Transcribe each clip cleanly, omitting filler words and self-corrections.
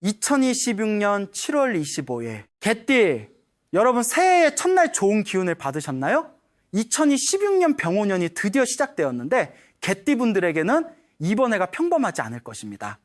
2026년 7월 25일 개띠, 여러분 새해의 첫날 좋은 기운을 받으셨나요? 2026년 병오년이 드디어 시작되었는데 개띠분들에게는 이번 해가 평범하지 않을 것입니다.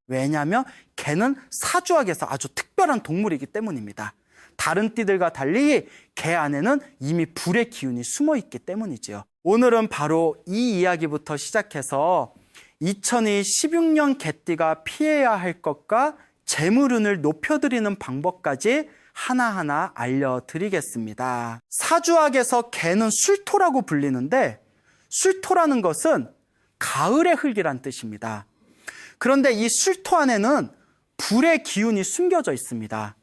왜냐하면 개는 사주학에서 아주 특별한 동물이기 때문입니다. 다른 띠들과 달리 개 안에는 이미 불의 기운이 숨어 있기 때문이지요. 오늘은 바로 이 이야기부터 시작해서 2026년 개띠가 피해야 할 것과 재물운을 높여드리는 방법까지 하나하나 알려드리겠습니다. 사주학에서 개는 술토라고 불리는데, 술토라는 것은 가을의 흙이란 뜻입니다. 그런데 이 술토 안에는 불의 기운이 숨겨져 있습니다.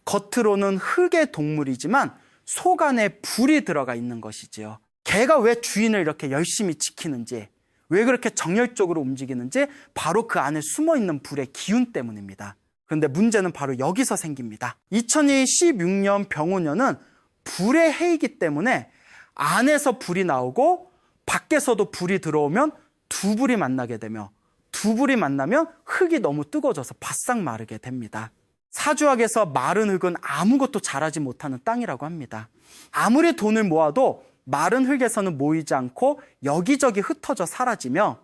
겉으로는 흙의 동물이지만 속 안에 불이 들어가 있는 것이지요. 개가 왜 주인을 이렇게 열심히 지키는지, 왜 그렇게 정열적으로 움직이는지 바로 그 안에 숨어있는 불의 기운 때문입니다. 그런데 문제는 바로 여기서 생깁니다. 2026년 병오년은 불의 해이기 때문에 안에서 불이 나오고 밖에서도 불이 들어오면 두 불이 만나게 되며, 두 불이 만나면 흙이 너무 뜨거워져서 바싹 마르게 됩니다. 사주학에서 마른 흙은 아무것도 자라지 못하는 땅이라고 합니다. 아무리 돈을 모아도 마른 흙에서는 모이지 않고 여기저기 흩어져 사라지며,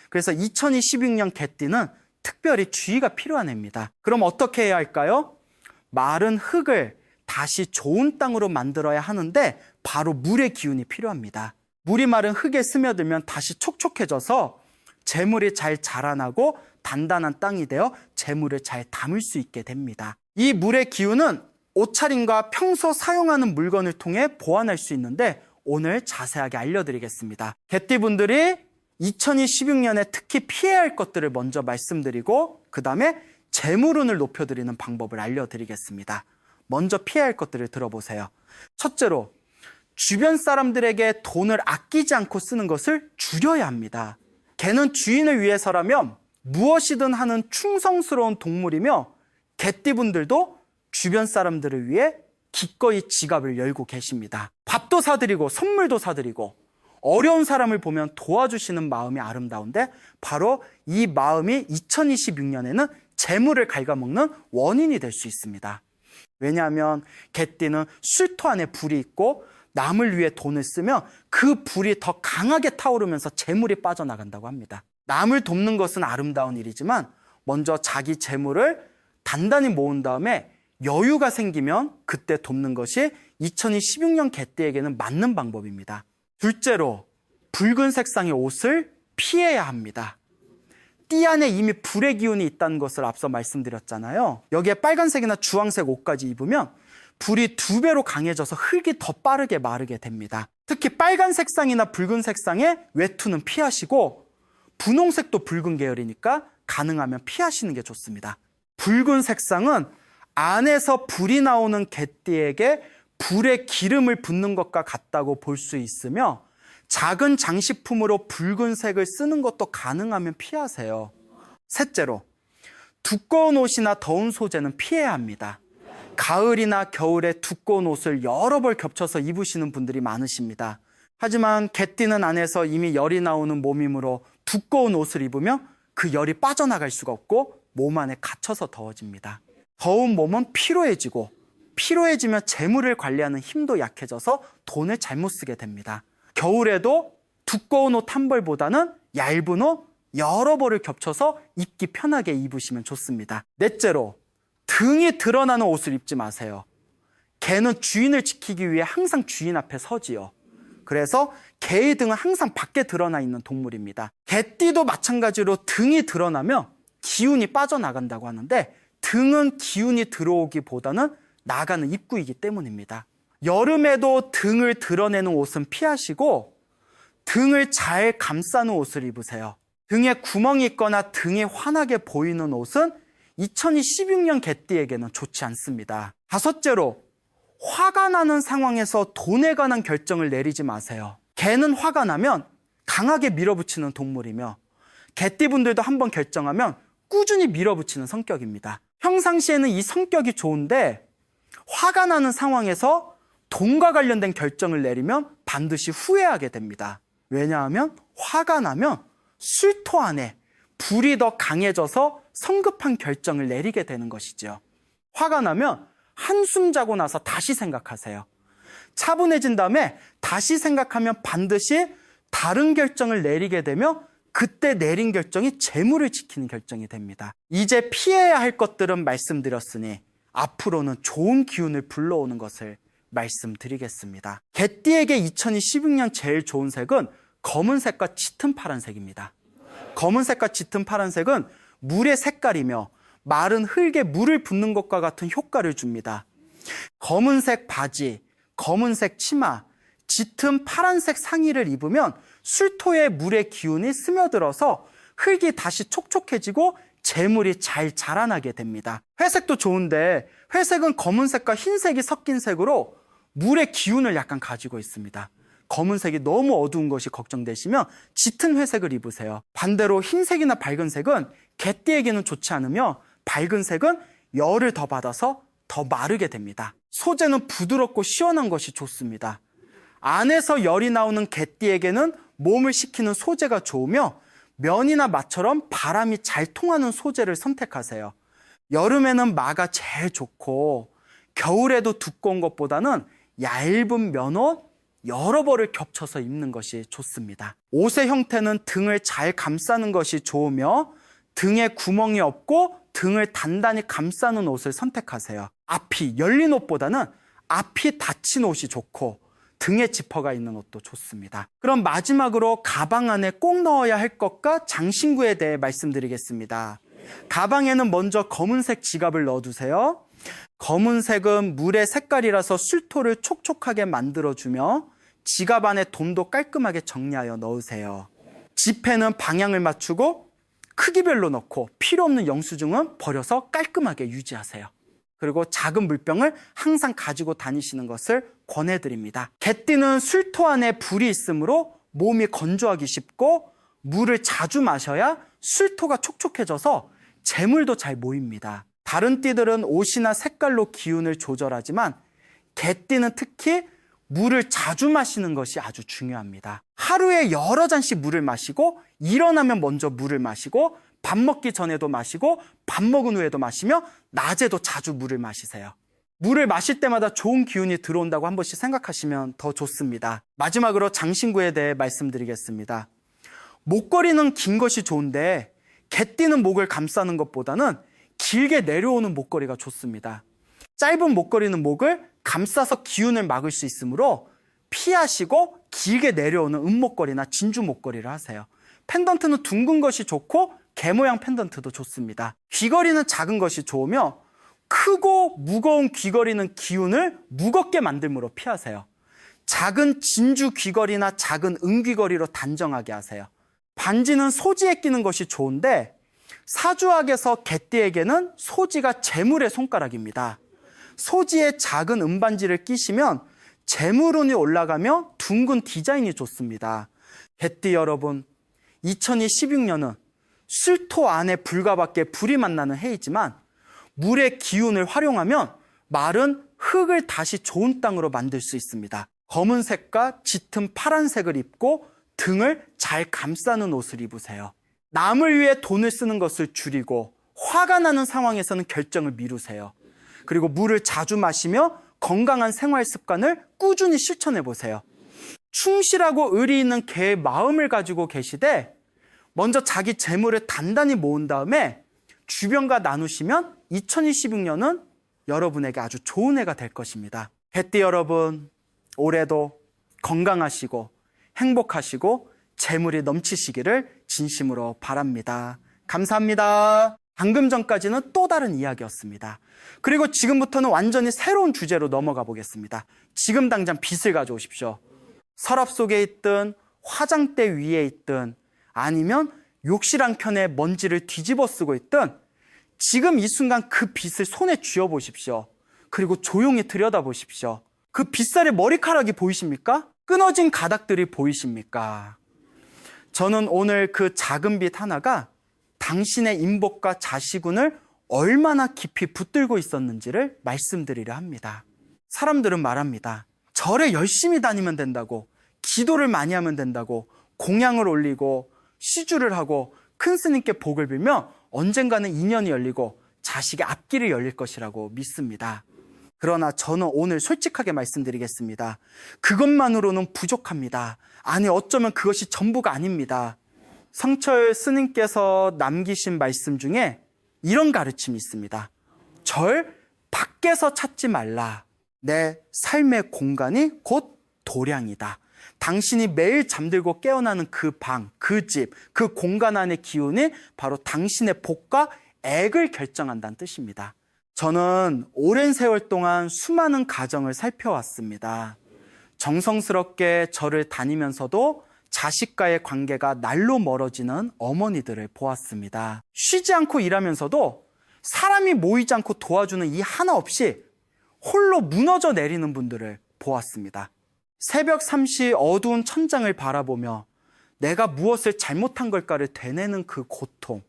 그래서 2026년 개띠는 특별히 주의가 필요한 해입니다. 그럼 어떻게 해야 할까요? 마른 흙을 다시 좋은 땅으로 만들어야 하는데 바로 물의 기운이 필요합니다. 물이 마른 흙에 스며들면 다시 촉촉해져서 재물이 잘 자라나고 단단한 땅이 되어 재물을 잘 담을 수 있게 됩니다. 이 물의 기운은 옷차림과 평소 사용하는 물건을 통해 보완할 수 있는데 오늘 자세하게 알려드리겠습니다. 개띠분들이 2026년에 특히 피해야 할 것들을 먼저 말씀드리고 그 다음에 재물운을 높여드리는 방법을 알려드리겠습니다. 먼저 피해야 할 것들을 들어보세요. 첫째로, 주변 사람들에게 돈을 아끼지 않고 쓰는 것을 줄여야 합니다. 개는 주인을 위해서라면 무엇이든 하는 충성스러운 동물이며, 개띠분들도 주변 사람들을 위해 기꺼이 지갑을 열고 계십니다. 밥도 사드리고 선물도 사드리고 어려운 사람을 보면 도와주시는 마음이 아름다운데, 바로 이 마음이 2026년에는 재물을 갉아먹는 원인이 될 수 있습니다. 왜냐하면 개띠는 술토 안에 불이 있고 남을 위해 돈을 쓰면 그 불이 더 강하게 타오르면서 재물이 빠져나간다고 합니다. 남을 돕는 것은 아름다운 일이지만 먼저 자기 재물을 단단히 모은 다음에 여유가 생기면 그때 돕는 것이 2026년 개띠에게는 맞는 방법입니다. 둘째로, 붉은 색상의 옷을 피해야 합니다. 띠 안에 이미 불의 기운이 있다는 것을 앞서 말씀드렸잖아요. 여기에 빨간색이나 주황색 옷까지 입으면 불이 2배로 강해져서 흙이 더 빠르게 마르게 됩니다. 특히 빨간 색상이나 붉은 색상의 외투는 피하시고, 분홍색도 붉은 계열이니까 가능하면 피하시는 게 좋습니다. 붉은 색상은 안에서 불이 나오는 개띠에게 불의 기름을 붓는 것과 같다고 볼 수 있으며, 작은 장식품으로 붉은색을 쓰는 것도 가능하면 피하세요. 셋째로, 두꺼운 옷이나 더운 소재는 피해야 합니다. 가을이나 겨울에 두꺼운 옷을 여러 벌 겹쳐서 입으시는 분들이 많으십니다. 하지만 개띠는 안에서 이미 열이 나오는 몸이므로 두꺼운 옷을 입으면 그 열이 빠져나갈 수가 없고 몸 안에 갇혀서 더워집니다. 더운 몸은 피로해지고, 피로해지면 재물을 관리하는 힘도 약해져서 돈을 잘못 쓰게 됩니다. 겨울에도 두꺼운 옷 한 벌보다는 얇은 옷 여러 벌을 겹쳐서 입기 편하게 입으시면 좋습니다. 넷째로, 등이 드러나는 옷을 입지 마세요. 개는 주인을 지키기 위해 항상 주인 앞에 서지요. 그래서 개의 등은 항상 밖에 드러나 있는 동물입니다. 개띠도 마찬가지로 등이 드러나면 기운이 빠져나간다고 하는데, 등은 기운이 들어오기보다는 나가는 입구이기 때문입니다. 여름에도 등을 드러내는 옷은 피하시고 등을 잘 감싸는 옷을 입으세요. 등에 구멍이 있거나 등이 환하게 보이는 옷은 2026년 개띠에게는 좋지 않습니다. 다섯째로, 화가 나는 상황에서 돈에 관한 결정을 내리지 마세요. 개는 화가 나면 강하게 밀어붙이는 동물이며, 개띠분들도 한번 결정하면 꾸준히 밀어붙이는 성격입니다. 평상시에는 이 성격이 좋은데 화가 나는 상황에서 돈과 관련된 결정을 내리면 반드시 후회하게 됩니다. 왜냐하면 화가 나면 술토 안에 불이 더 강해져서 성급한 결정을 내리게 되는 것이죠. 화가 나면 한숨 자고 나서 다시 생각하세요. 차분해진 다음에 다시 생각하면 반드시 다른 결정을 내리게 되며 그때 내린 결정이 재물을 지키는 결정이 됩니다. 이제 피해야 할 것들은 말씀드렸으니 앞으로는 좋은 기운을 불러오는 것을 말씀드리겠습니다. 개띠에게 2016년 제일 좋은 색은 검은색과 짙은 파란색입니다. 검은색과 짙은 파란색은 물의 색깔이며 마른 흙에 물을 붓는 것과 같은 효과를 줍니다. 검은색 바지, 검은색 치마, 짙은 파란색 상의를 입으면 술토의 물의 기운이 스며들어서 흙이 다시 촉촉해지고 재물이 잘 자라나게 됩니다. 회색도 좋은데 회색은 검은색과 흰색이 섞인 색으로 물의 기운을 약간 가지고 있습니다. 검은색이 너무 어두운 것이 걱정되시면 짙은 회색을 입으세요. 반대로 흰색이나 밝은 색은 개띠에게는 좋지 않으며 밝은 색은 열을 더 받아서 더 마르게 됩니다. 소재는 부드럽고 시원한 것이 좋습니다. 안에서 열이 나오는 개띠에게는 몸을 식히는 소재가 좋으며 면이나 마처럼 바람이 잘 통하는 소재를 선택하세요. 여름에는 마가 제일 좋고 겨울에도 두꺼운 것보다는 얇은 면옷 여러 벌을 겹쳐서 입는 것이 좋습니다. 옷의 형태는 등을 잘 감싸는 것이 좋으며 등에 구멍이 없고 등을 단단히 감싸는 옷을 선택하세요. 앞이 열린 옷보다는 앞이 닫힌 옷이 좋고 등에 지퍼가 있는 옷도 좋습니다. 그럼 마지막으로 가방 안에 꼭 넣어야 할 것과 장신구에 대해 말씀드리겠습니다. 가방에는 먼저 검은색 지갑을 넣어두세요. 검은색은 물의 색깔이라서 술토를 촉촉하게 만들어주며 지갑 안에 돈도 깔끔하게 정리하여 넣으세요. 지폐는 방향을 맞추고 크기별로 넣고 필요 없는 영수증은 버려서 깔끔하게 유지하세요. 그리고 작은 물병을 항상 가지고 다니시는 것을 권해드립니다. 개띠는 술토 안에 불이 있으므로 몸이 건조하기 쉽고 물을 자주 마셔야 술토가 촉촉해져서 재물도 잘 모입니다. 다른 띠들은 옷이나 색깔로 기운을 조절하지만 개띠는 특히 물을 자주 마시는 것이 아주 중요합니다. 하루에 여러 잔씩 물을 마시고 일어나면 먼저 물을 마시고 밥 먹기 전에도 마시고 밥 먹은 후에도 마시며 낮에도 자주 물을 마시세요. 물을 마실 때마다 좋은 기운이 들어온다고 한 번씩 생각하시면 더 좋습니다. 마지막으로 장신구에 대해 말씀드리겠습니다. 목걸이는 긴 것이 좋은데 개띠는 목을 감싸는 것보다는 길게 내려오는 목걸이가 좋습니다. 짧은 목걸이는 목을 감싸서 기운을 막을 수 있으므로 피하시고 길게 내려오는 은목걸이나 진주 목걸이를 하세요. 펜던트는 둥근 것이 좋고 개 모양 펜던트도 좋습니다. 귀걸이는 작은 것이 좋으며 크고 무거운 귀걸이는 기운을 무겁게 만들므로 피하세요. 작은 진주 귀걸이나 작은 은귀걸이로 단정하게 하세요. 반지는 소지에 끼는 것이 좋은데 사주학에서 개띠에게는 소지가 재물의 손가락입니다. 소지에 작은 은반지를 끼시면 재물운이 올라가며 둥근 디자인이 좋습니다. 개띠 여러분, 2016년은 술토 안에 불과 밖에 불이 만나는 해이지만 물의 기운을 활용하면 마른 흙을 다시 좋은 땅으로 만들 수 있습니다. 검은색과 짙은 파란색을 입고 등을 잘 감싸는 옷을 입으세요. 남을 위해 돈을 쓰는 것을 줄이고 화가 나는 상황에서는 결정을 미루세요. 그리고 물을 자주 마시며 건강한 생활 습관을 꾸준히 실천해 보세요. 충실하고 의리 있는 개의 마음을 가지고 계시되 먼저 자기 재물을 단단히 모은 다음에 주변과 나누시면 2026년은 여러분에게 아주 좋은 해가 될 것입니다. 개띠 여러분, 올해도 건강하시고 행복하시고 재물이 넘치시기를 진심으로 바랍니다. 감사합니다. 방금 전까지는 또 다른 이야기였습니다. 그리고 지금부터는 완전히 새로운 주제로 넘어가 보겠습니다. 지금 당장 빛을 가져오십시오. 서랍 속에 있든 화장대 위에 있든 아니면 욕실 한 켠에 먼지를 뒤집어 쓰고 있든 지금 이 순간 그 빛을 손에 쥐어 보십시오. 그리고 조용히 들여다보십시오. 그 빗살의 머리카락이 보이십니까? 끊어진 가닥들이 보이십니까? 저는 오늘 그 작은 빛 하나가 당신의 인복과 자시군을 얼마나 깊이 붙들고 있었는지를 말씀드리려 합니다. 사람들은 말합니다. 절에 열심히 다니면 된다고, 기도를 많이 하면 된다고, 공양을 올리고 시주를 하고 큰 스님께 복을 빌면 언젠가는 인연이 열리고 자식의 앞길이 열릴 것이라고 믿습니다. 그러나 저는 오늘 솔직하게 말씀드리겠습니다. 그것만으로는 부족합니다. 아니, 어쩌면 그것이 전부가 아닙니다. 성철 스님께서 남기신 말씀 중에 이런 가르침이 있습니다. 절 밖에서 찾지 말라. 내 삶의 공간이 곧 도량이다. 당신이 매일 잠들고 깨어나는 그 방, 그 집, 그 공간 안의 기운이 바로 당신의 복과 액을 결정한다는 뜻입니다. 저는 오랜 세월 동안 수많은 가정을 살펴왔습니다. 정성스럽게 절을 다니면서도 자식과의 관계가 날로 멀어지는 어머니들을 보았습니다. 쉬지 않고 일하면서도 사람이 모이지 않고 도와주는 이 하나 없이 홀로 무너져 내리는 분들을 보았습니다. 새벽 3시 어두운 천장을 바라보며 내가 무엇을 잘못한 걸까를 되뇌는 그 고통.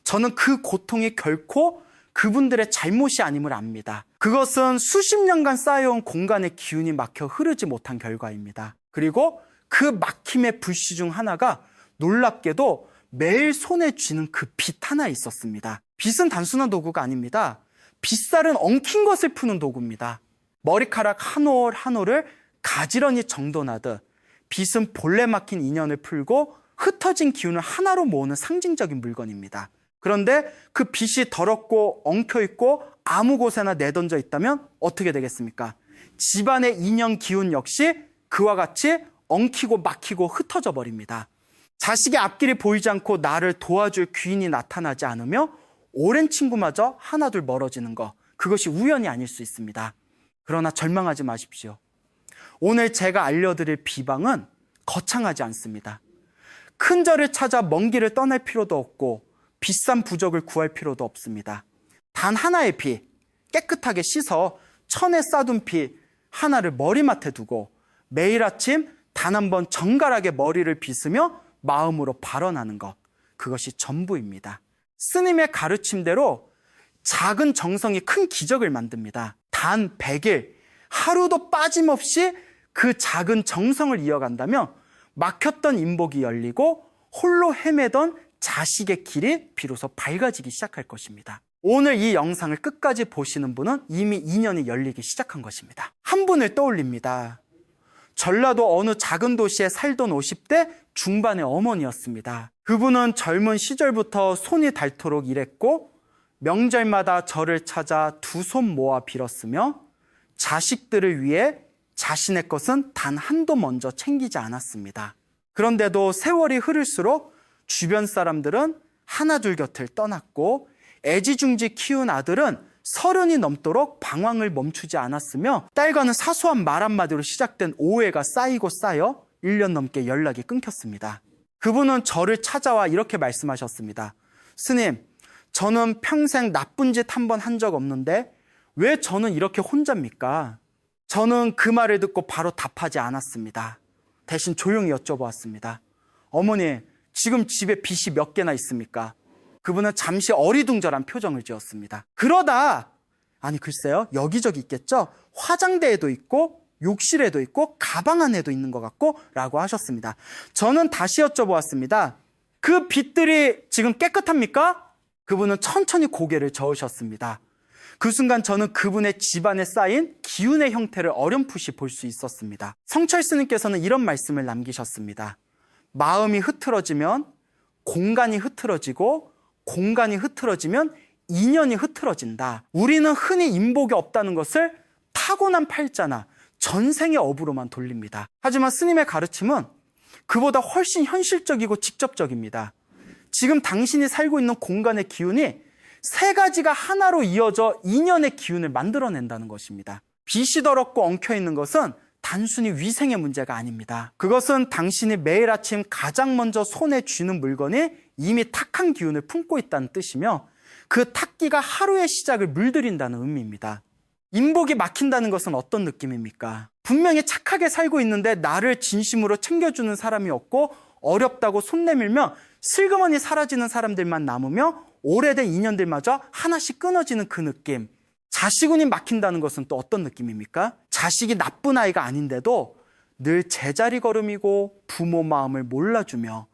저는 그 고통이 결코 그분들의 잘못이 아님을 압니다. 그것은 수십 년간 쌓여온 공간의 기운이 막혀 흐르지 못한 결과입니다. 그리고 그 막힘의 불씨 중 하나가 놀랍게도 매일 손에 쥐는 그 빗 하나 있었습니다. 빗은 단순한 도구가 아닙니다. 빗살은 엉킨 것을 푸는 도구입니다. 머리카락 한 올 한 올을 가지런히 정돈하듯 빗은 본래 막힌 인연을 풀고 흩어진 기운을 하나로 모으는 상징적인 물건입니다. 그런데 그 빗이 더럽고 엉켜있고 아무 곳에나 내던져 있다면 어떻게 되겠습니까? 집안의 인연 기운 역시 그와 같이 엉키고 막히고 흩어져 버립니다. 자식의 앞길이 보이지 않고 나를 도와줄 귀인이 나타나지 않으며 오랜 친구마저 하나둘 멀어지는 것, 그것이 우연이 아닐 수 있습니다. 그러나 절망하지 마십시오. 오늘 제가 알려드릴 비방은 거창하지 않습니다. 큰 절을 찾아 먼 길을 떠날 필요도 없고 비싼 부적을 구할 필요도 없습니다. 단 하나의 피, 깨끗하게 씻어 천에 싸둔 피 하나를 머리맡에 두고 매일 아침 단 한 번 정갈하게 머리를 빗으며 마음으로 발언하는 것, 그것이 전부입니다. 스님의 가르침대로 작은 정성이 큰 기적을 만듭니다. 단 100일, 하루도 빠짐없이 그 작은 정성을 이어간다면 막혔던 인복이 열리고 홀로 헤매던 자식의 길이 비로소 밝아지기 시작할 것입니다. 오늘 이 영상을 끝까지 보시는 분은 이미 인연이 열리기 시작한 것입니다. 한 분을 떠올립니다. 전라도 어느 작은 도시에 살던 50대 중반의 어머니였습니다. 그분은 젊은 시절부터 손이 닳도록 일했고 명절마다 절을 찾아 두 손 모아 빌었으며 자식들을 위해 자신의 것은 단 한도 먼저 챙기지 않았습니다. 그런데도 세월이 흐를수록 주변 사람들은 하나둘 곁을 떠났고 애지중지 키운 아들은 30이 넘도록 방황을 멈추지 않았으며 딸과는 사소한 말 한마디로 시작된 오해가 쌓이고 쌓여 1년 넘게 연락이 끊겼습니다. 그분은 저를 찾아와 이렇게 말씀하셨습니다. 스님, 저는 평생 나쁜 짓 한 번 한 적 없는데 왜 저는 이렇게 혼자입니까? 저는 그 말을 듣고 바로 답하지 않았습니다. 대신 조용히 여쭤보았습니다. 어머니, 지금 집에 빚이 몇 개나 있습니까? 그분은 잠시 어리둥절한 표정을 지었습니다. 그러다, 아니 글쎄요, 여기저기 있겠죠? 화장대에도 있고 욕실에도 있고 가방 안에도 있는 것 같고 라고 하셨습니다. 저는 다시 여쭤보았습니다. 그 빚들이 지금 깨끗합니까? 그분은 천천히 고개를 저으셨습니다. 그 순간 저는 그분의 집안에 쌓인 기운의 형태를 어렴풋이 볼 수 있었습니다. 성철 스님께서는 이런 말씀을 남기셨습니다. 마음이 흐트러지면 공간이 흐트러지고 공간이 흐트러지면 인연이 흐트러진다. 우리는 흔히 인복이 없다는 것을 타고난 팔자나 전생의 업으로만 돌립니다. 하지만 스님의 가르침은 그보다 훨씬 현실적이고 직접적입니다. 지금 당신이 살고 있는 공간의 기운이 세 가지가 하나로 이어져 인연의 기운을 만들어낸다는 것입니다. 빚이 더럽고 엉켜있는 것은 단순히 위생의 문제가 아닙니다. 그것은 당신이 매일 아침 가장 먼저 손에 쥐는 물건이 이미 탁한 기운을 품고 있다는 뜻이며 그 탁기가 하루의 시작을 물들인다는 의미입니다. 인복이 막힌다는 것은 어떤 느낌입니까? 분명히 착하게 살고 있는데 나를 진심으로 챙겨주는 사람이 없고 어렵다고 손 내밀면 슬그머니 사라지는 사람들만 남으며 오래된 인연들마저 하나씩 끊어지는 그 느낌. 자식운이 막힌다는 것은 또 어떤 느낌입니까? 자식이 나쁜 아이가 아닌데도 늘 제자리 걸음이고 부모 마음을 몰라주며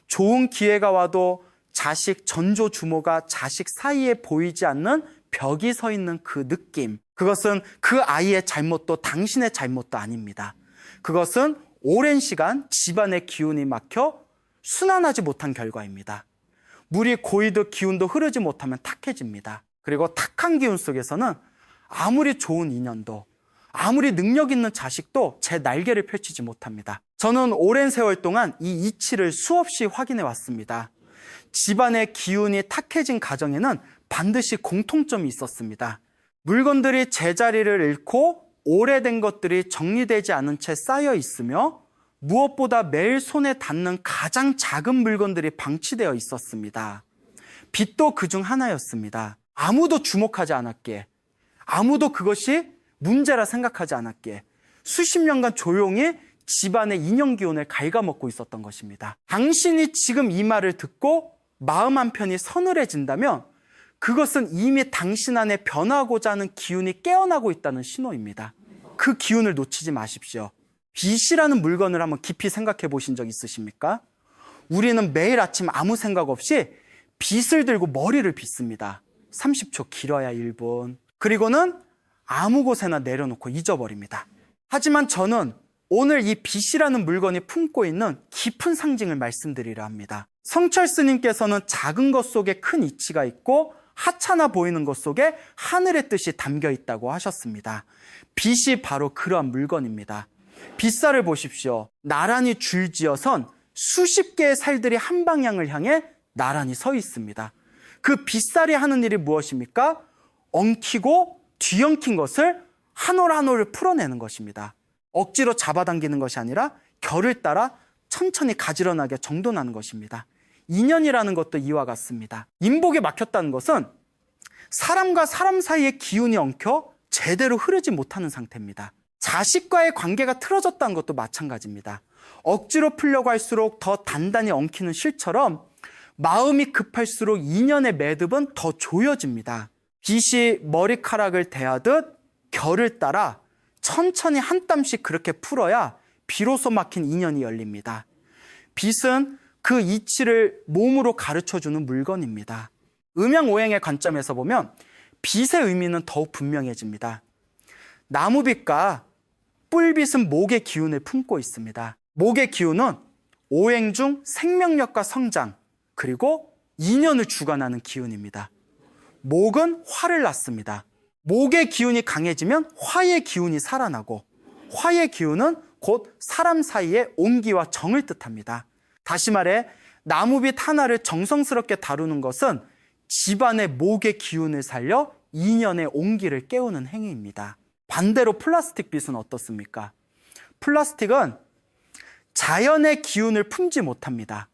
좋은 기회가 와도 자식 전조주모가 자식 사이에 보이지 않는 벽이 서 있는 그 느낌, 그것은 그 아이의 잘못도 당신의 잘못도 아닙니다. 그것은 오랜 시간 집안의 기운이 막혀 순환하지 못한 결과입니다. 물이 고이듯 기운도 흐르지 못하면 탁해집니다. 그리고 탁한 기운 속에서는 아무리 좋은 인연도, 아무리 능력 있는 자식도 제 날개를 펼치지 못합니다. 저는 오랜 세월 동안 이 이치를 수없이 확인해 왔습니다. 집안의 기운이 탁해진 가정에는 반드시 공통점이 있었습니다. 물건들이 제자리를 잃고 오래된 것들이 정리되지 않은 채 쌓여 있으며 무엇보다 매일 손에 닿는 가장 작은 물건들이 방치되어 있었습니다. 빚도 그중 하나였습니다. 아무도 주목하지 않았기에, 아무도 그것이 문제라 생각하지 않았기에 수십 년간 조용히 집안의 인연기운을 갉아먹고 있었던 것입니다. 당신이 지금 이 말을 듣고 마음 한편이 서늘해진다면 그것은 이미 당신 안에 변하고자 하는 기운이 깨어나고 있다는 신호입니다. 그 기운을 놓치지 마십시오. 빚이라는 물건을 한번 깊이 생각해 보신 적 있으십니까? 우리는 매일 아침 아무 생각 없이 빗을 들고 머리를 빗습니다. 30초, 길어야 1분. 그리고는 아무 곳에나 내려놓고 잊어버립니다. 하지만 저는 오늘 이 빗이라는 물건이 품고 있는 깊은 상징을 말씀드리려 합니다. 성철 스님께서는 작은 것 속에 큰 이치가 있고 하찮아 보이는 것 속에 하늘의 뜻이 담겨 있다고 하셨습니다. 빗이 바로 그러한 물건입니다. 빗살을 보십시오. 나란히 줄지어선 수십 개의 살들이 한 방향을 향해 나란히 서 있습니다. 그 빗살이 하는 일이 무엇입니까? 엉키고 뒤엉킨 것을 한 올 한 올을 풀어내는 것입니다. 억지로 잡아당기는 것이 아니라 결을 따라 천천히 가지런하게 정돈하는 것입니다. 인연이라는 것도 이와 같습니다. 인복에 막혔다는 것은 사람과 사람 사이의 기운이 엉켜 제대로 흐르지 못하는 상태입니다. 자식과의 관계가 틀어졌다는 것도 마찬가지입니다. 억지로 풀려고 할수록 더 단단히 엉키는 실처럼 마음이 급할수록 인연의 매듭은 더 조여집니다. 빗이 머리카락을 대하듯 결을 따라 천천히 한 땀씩 그렇게 풀어야 비로소 막힌 인연이 열립니다. 빗은 그 이치를 몸으로 가르쳐주는 물건입니다. 음양오행의 관점에서 보면 빗의 의미는 더욱 분명해집니다. 나무빗과 뿔빗은 목의 기운을 품고 있습니다. 목의 기운은 오행 중 생명력과 성장, 그리고 인연을 주관하는 기운입니다. 목은 화를 낳습니다. 목의 기운이 강해지면 화의 기운이 살아나고, 화의 기운은 곧 사람 사이의 온기와 정을 뜻합니다. 다시 말해 나무빗 하나를 정성스럽게 다루는 것은 집안의 목의 기운을 살려 인연의 온기를 깨우는 행위입니다. 반대로 플라스틱 빗은 어떻습니까? 플라스틱은 자연의 기운을 품지 못합니다.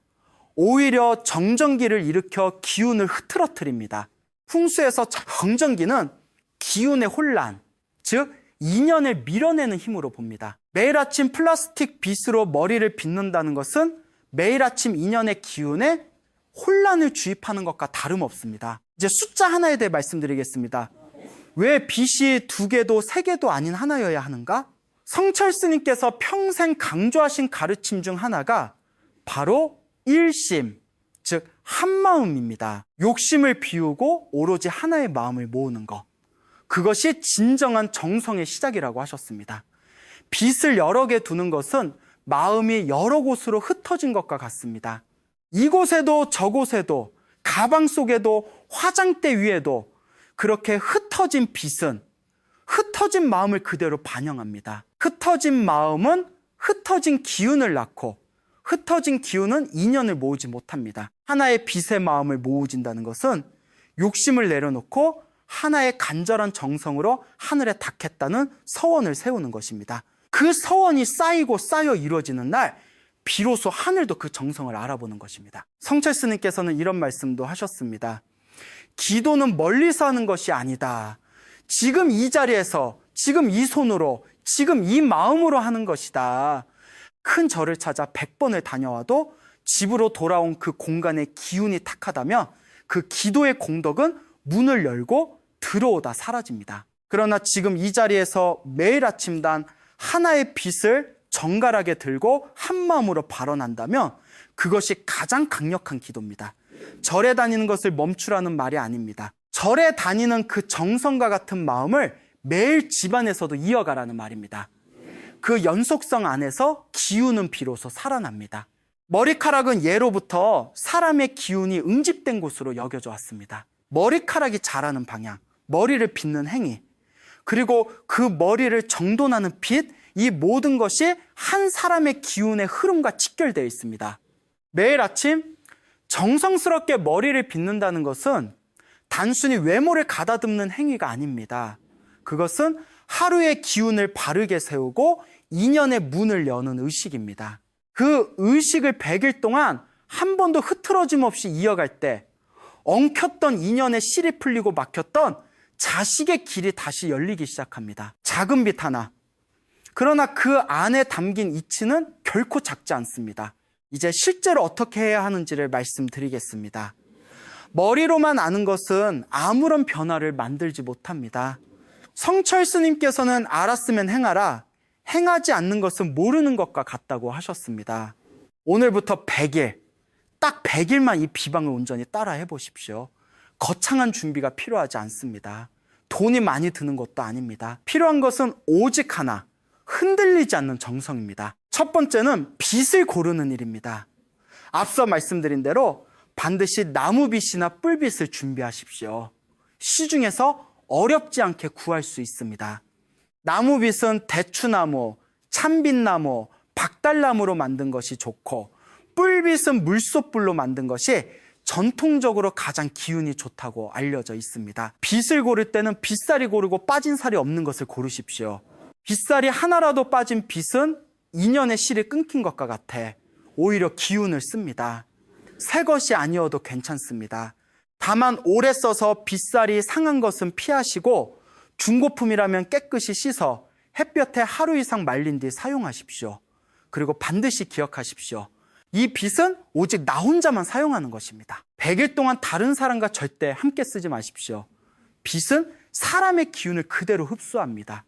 오히려 정전기를 일으켜 기운을 흐트러뜨립니다. 풍수에서 정전기는 기운의 혼란, 즉 인연을 밀어내는 힘으로 봅니다. 매일 아침 플라스틱 빗으로 머리를 빗는다는 것은 매일 아침 인연의 기운에 혼란을 주입하는 것과 다름없습니다. 이제 숫자 하나에 대해 말씀드리겠습니다. 왜 빗이 2개도 3개도 아닌 하나여야 하는가? 성철 스님께서 평생 강조하신 가르침 중 하나가 바로 일심, 즉 한마음입니다. 욕심을 비우고 오로지 하나의 마음을 모으는 것, 그것이 진정한 정성의 시작이라고 하셨습니다. 빗을 여러 개 두는 것은 마음이 여러 곳으로 흩어진 것과 같습니다. 이곳에도 저곳에도, 가방 속에도, 화장대 위에도 그렇게 흩어진 빗은 흩어진 마음을 그대로 반영합니다. 흩어진 마음은 흩어진 기운을 낳고, 흩어진 기운은 인연을 모으지 못합니다. 하나의 빗의 마음을 모으진다는 것은 욕심을 내려놓고 하나의 간절한 정성으로 하늘에 닿겠다는 서원을 세우는 것입니다. 그 서원이 쌓이고 쌓여 이루어지는 날 비로소 하늘도 그 정성을 알아보는 것입니다. 성철 스님께서는 이런 말씀도 하셨습니다. 기도는 멀리서 하는 것이 아니다. 지금 이 자리에서, 지금 이 손으로, 지금 이 마음으로 하는 것이다. 큰 절을 찾아 100번을 다녀와도 집으로 돌아온 그 공간의 기운이 탁하다면 그 기도의 공덕은 문을 열고 들어오다 사라집니다. 그러나 지금 이 자리에서 매일 아침 단 하나의 빗을 정갈하게 들고 한 마음으로 발언한다면 그것이 가장 강력한 기도입니다. 절에 다니는 것을 멈추라는 말이 아닙니다. 절에 다니는 그 정성과 같은 마음을 매일 집안에서도 이어가라는 말입니다. 그 연속성 안에서 기운은 비로소 살아납니다. 머리카락은 예로부터 사람의 기운이 응집된 곳으로 여겨져 왔습니다. 머리카락이 자라는 방향, 머리를 빗는 행위, 그리고 그 머리를 정돈하는 빛, 이 모든 것이 한 사람의 기운의 흐름과 직결되어 있습니다. 매일 아침 정성스럽게 머리를 빗는다는 것은 단순히 외모를 가다듬는 행위가 아닙니다. 그것은 하루의 기운을 바르게 세우고 인연의 문을 여는 의식입니다. 그 의식을 100일 동안 한 번도 흐트러짐 없이 이어갈 때 엉켰던 인연의 실이 풀리고 막혔던 자식의 길이 다시 열리기 시작합니다. 작은 빛 하나. 그러나 그 안에 담긴 이치는 결코 작지 않습니다. 이제 실제로 어떻게 해야 하는지를 말씀드리겠습니다. 머리로만 아는 것은 아무런 변화를 만들지 못합니다. 성철 스님께서는 알았으면 행하라, 행하지 않는 것은 모르는 것과 같다고 하셨습니다. 오늘부터 100일, 딱 100일만 이 비방을 온전히 따라 해보십시오. 거창한 준비가 필요하지 않습니다. 돈이 많이 드는 것도 아닙니다. 필요한 것은 오직 하나, 흔들리지 않는 정성입니다. 첫 번째는 빛을 고르는 일입니다. 앞서 말씀드린 대로 반드시 나무빛이나 뿔빛을 준비하십시오. 시중에서 어렵지 않게 구할 수 있습니다. 나무빛은 대추나무, 참빛나무, 박달나무로 만든 것이 좋고, 뿔빛은 물소뿔로 만든 것이 전통적으로 가장 기운이 좋다고 알려져 있습니다. 빛을 고를 때는 빗살이 고르고 빠진 살이 없는 것을 고르십시오. 빗살이 하나라도 빠진 빛은 인연의 실이 끊긴 것과 같아 오히려 기운을 씁니다. 새 것이 아니어도 괜찮습니다. 다만 오래 써서 빗살이 상한 것은 피하시고 중고품이라면 깨끗이 씻어 햇볕에 하루 이상 말린 뒤 사용하십시오. 그리고 반드시 기억하십시오. 이 빗은 오직 나 혼자만 사용하는 것입니다. 100일 동안 다른 사람과 절대 함께 쓰지 마십시오. 빗은 사람의 기운을 그대로 흡수합니다.